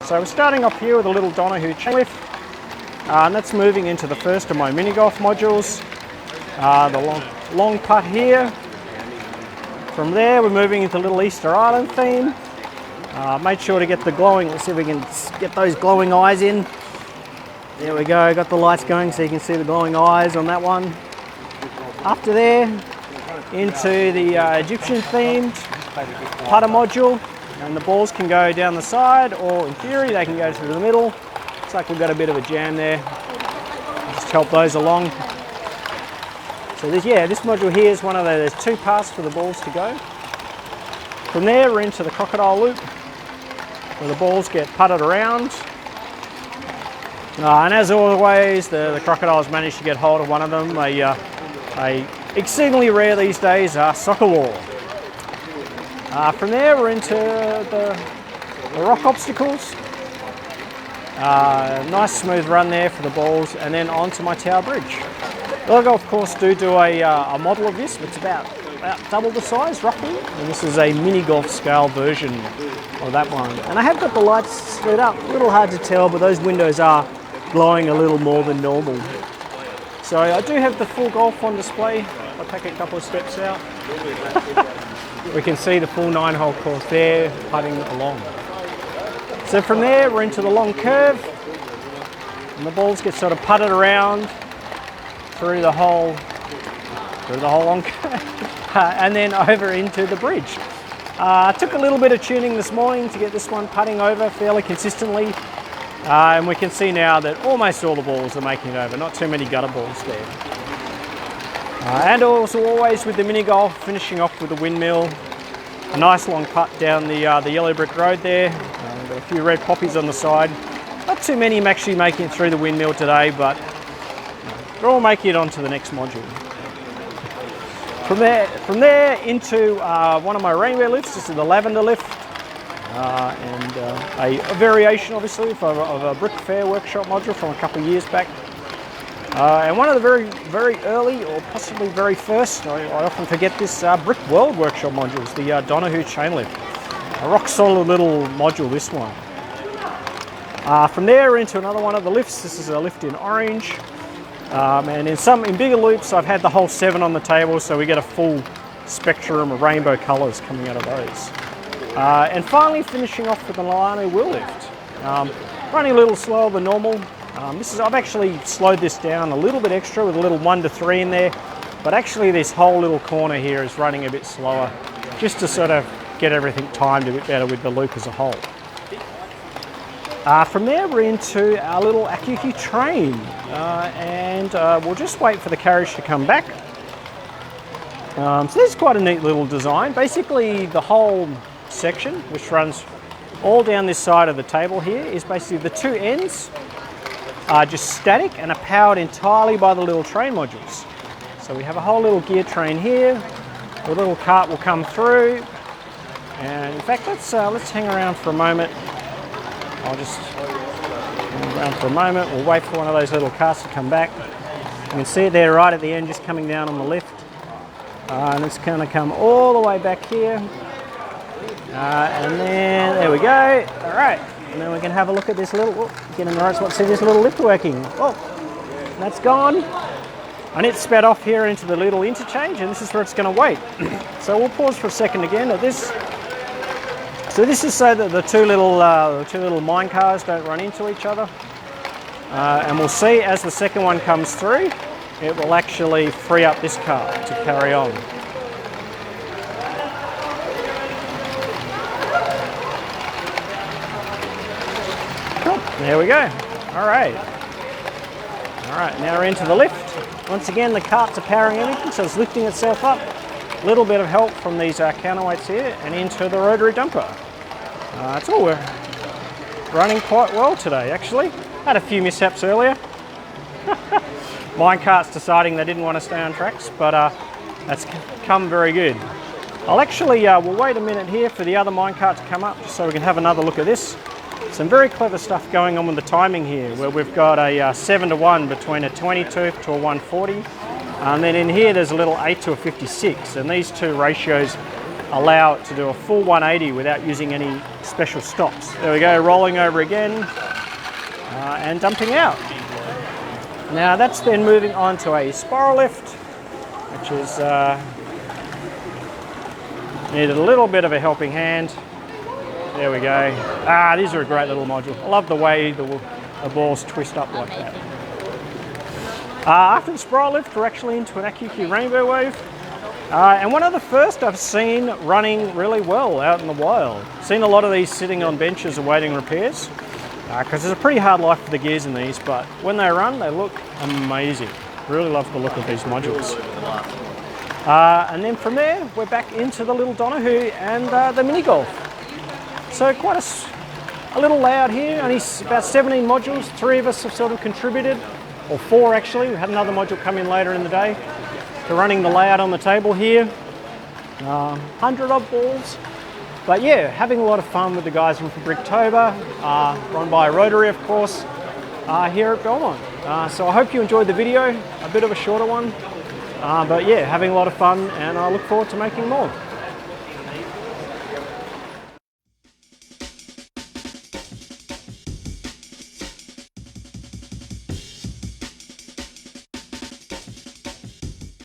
So we're starting off here with a little Donahue chain lift, and that's moving into the first of my mini golf modules. The long putt here. From there we're moving into Little Easter Island theme. Made sure to get the glowing, let's see if we can get those glowing eyes in. There we go, got the lights going so you can see the glowing eyes on that one. After there, into the Egyptian themed putter module, and the balls can go down the side, or in theory they can go through the middle. Looks like we've got a bit of a jam there. Just help those along. So this module here is one of those, there's two paths for the balls to go. From there we're into the crocodile loop, where the balls get putted around. And as always, the crocodiles managed to get hold of one of them. A exceedingly rare these days soccer ball. From there we're into the rock obstacles. Nice smooth run there for the balls, and then onto my tower bridge. Logo, of course, do a model of this. It's about double the size roughly, and this is a mini golf scale version of that one. And I have got the lights lit up, a little hard to tell, but those windows are glowing a little more than normal. So I do have the full golf on display. I'll take a couple of steps out. We can see the full 9-hole course there, putting along. So from there we're into the long curve, and the balls get sort of putted around through the whole long curve, and then over into the bridge. I took a little bit of tuning this morning to get this one putting over fairly consistently, and we can see now that almost all the balls are making it over, not too many gutter balls there. And also always with the mini golf, finishing off with a windmill, a nice long putt down the yellow brick road there. Got a few red poppies on the side. Not too many actually making it through the windmill today, but they're all making it onto the next module. From there into one of my rainbow lifts. This is the lavender lift, and a variation obviously of a brick fair workshop module from a couple of years back. And one of the very early, or possibly very first, I often forget this, Brick World workshop modules, the Donahue chain lift. A rock solid little module, this one. From there into another one of the lifts. This is a lift in orange. And in bigger loops, I've had the whole 7 on the table, so we get a full spectrum of rainbow colours coming out of those. And finally finishing off with the Milano wheel lift. Running a little slower than normal. I've actually slowed this down a little bit extra with a little 1 to 3 in there, but actually this whole little corner here is running a bit slower, just to sort of get everything timed a bit better with the loop as a whole. From there we're into our little Akuki train, and we'll just wait for the carriage to come back. So this is quite a neat little design. Basically the whole section, which runs all down this side of the table here, is basically the two ends are just static and are powered entirely by the little train modules. So we have a whole little gear train here, the little cart will come through, and in fact let's hang around for a moment. I'll just hang around for a moment, we'll wait for one of those little carts to come back. You can see it there right at the end, just coming down on the left, and it's going to come all the way back here, and then there we go. All right. And then we can have a look at this little, get in the right spot, see this little lift working. Oh, that's gone. And it's sped off here into the little interchange, and this is where it's going to wait. So we'll pause for a second again at this. So this is so that the two little mine cars don't run into each other. And we'll see as the second one comes through, it will actually free up this car to carry on. There we go. All right, now we're into the lift. Once again, the carts are powering everything, so it's lifting itself up. A little bit of help from these counterweights here, and into the rotary dumper. It's all running quite well today, actually. Had a few mishaps earlier. Mine carts deciding they didn't want to stay on tracks, but that's come very good. I'll actually, we'll wait a minute here for the other minecart to come up, just so we can have another look at this. Some very clever stuff going on with the timing here, where we've got a 7 to 1 between a 22 to a 140, and then in here there's a little 8 to a 56, and these two ratios allow it to do a full 180 without using any special stops. There we go, rolling over again and dumping out. Now that's then moving on to a spiral lift, which is needed a little bit of a helping hand. There we go. These are a great little module. I love the way the balls twist up like that. After the spiral lift, we're actually into an AccuQ rainbow wave. And one of the first I've seen running really well out in the wild. Seen a lot of these sitting on benches awaiting repairs, because it's a pretty hard life for the gears in these, but when they run, they look amazing. Really love the look of these modules. And then from there, we're back into the little Donahue and the mini golf. So quite a little layout here, only about 17 modules. 3 of us have sort of contributed, or 4 actually. We had another module come in later in the day. So running the layout on the table here, 100 odd balls. But yeah, having a lot of fun with the guys from Bricktober, run by Rotary of course, here at Belmont. So I hope you enjoyed the video, a bit of a shorter one. But yeah, having a lot of fun, and I look forward to making more.